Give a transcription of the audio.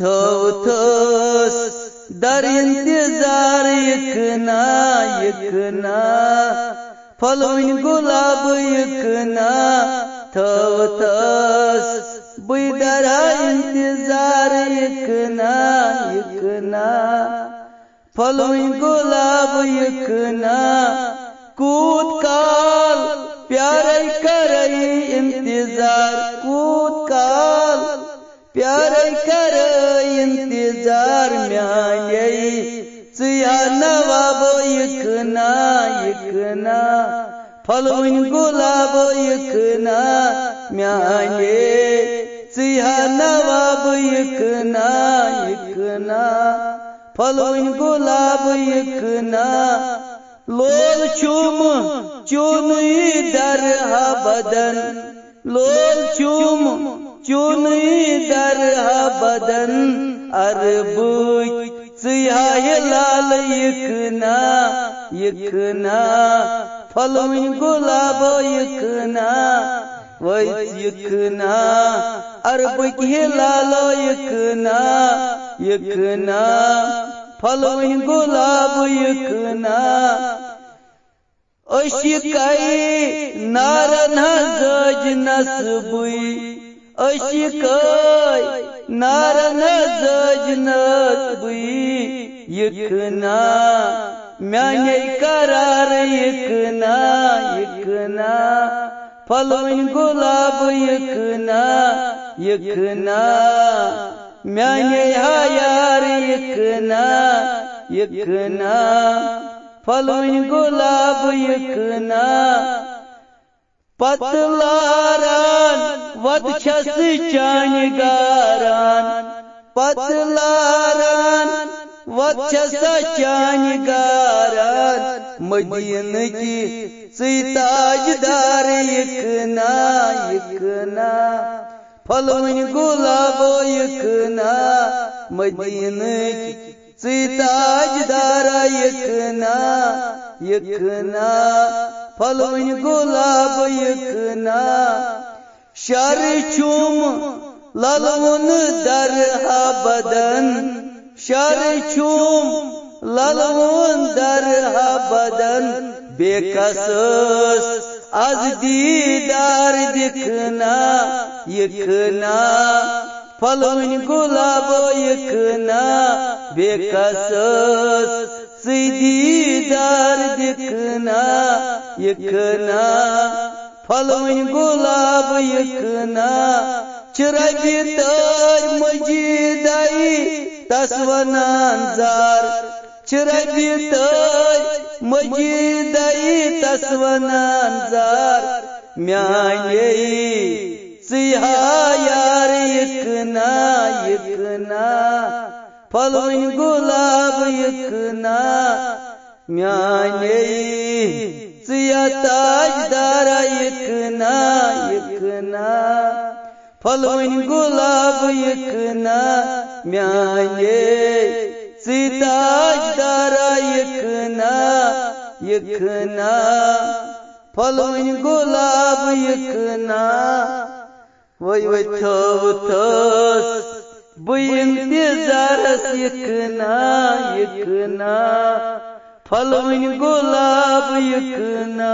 थोस दर इंतजार यकना फलवन गुलाब यकना थोस बुदरा इंतजार यकना फलवन गुलाब यकना कूद काल प्यारे करई इंतजार कूद काल प्यारे करई इंतजार म्याने चिया नवाब यकना फलवन गुलाब यकना म्याने चिया नवाब यकना फलवन गुलाब यकना लोल चुम चुनी दर हा बदन लोल चुम चुनी दर हा बदन अरबुक चिया लाल यकना फलवन गुलाब यकना यकना अरबुक लाल यकना फलवन गुलाब यकना अशिकाई नारन जज नसबुई अशिकाई नारन जज नसबुई यकना म्याने करार यकना फलवन गुलाब यकना म्याने हायार यकना फलवन गुलाब यकना पतलारान वत छस चानि गारान पतलारान वत छस चानि गारान मदीन की ताजदार यकना फलवन गुलाब यकना मदीन की ताजदार यकना फलवन गुलाब यकना शर चुम ललवन दर हा बदन शर चुम ललवन दर हा बदन बेकसस आज दीदार दिखना यकना फलवन गुलाब यकना बेकसस दीदार दिखना यकना फलवन गुलाब यकना चिरबी तर मजीदाई तस्वनान जार चिरबी तर मजीदाई तस्वनान जार म्याने चिया यार यकना फलवन गुलाब यकना म्याने चिया ताजदार यकना फलवन गुलाब यकना म्याने ताजदार यकना फलवन गुलाब यकना वही थोस इंतजार यकना फलवन गुलाब यकना।